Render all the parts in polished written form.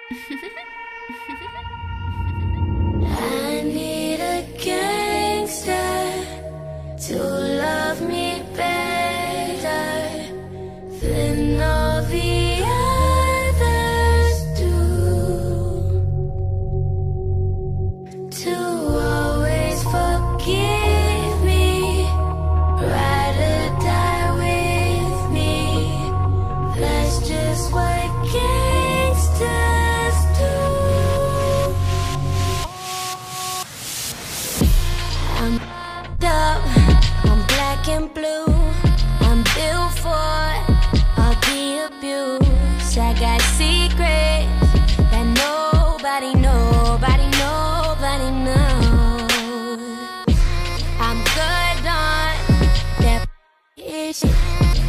I need a gangster to love me better than all the others do, to always forgive me, ride or die with me. That's just what gangsters do. I'm up, I'm black and blue, I'm built for all the abuse. I got secrets that nobody knows. I'm good on that shit.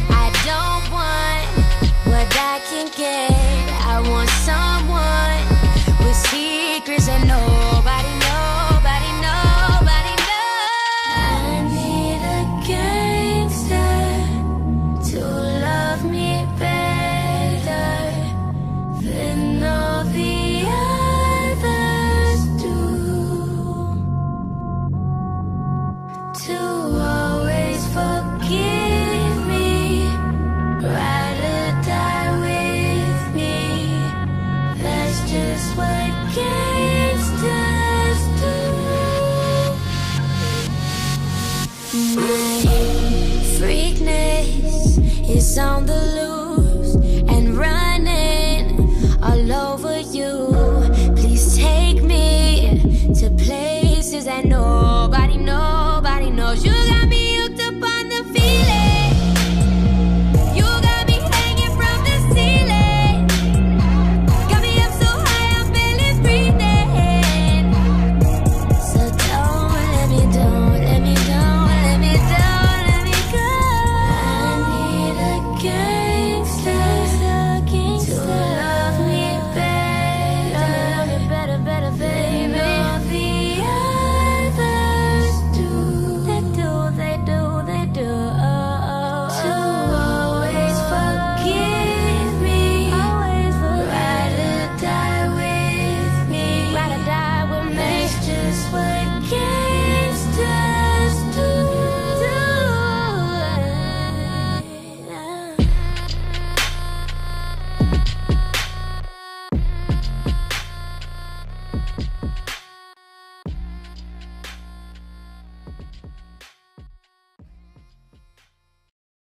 I don't want what I can get. I want someone with secrets that nobody knows. I need a gangster to love me better than all the others do, to always forgive me, ride or die with me. That's just what gangsters do. My freakness is on the loose and running all over you.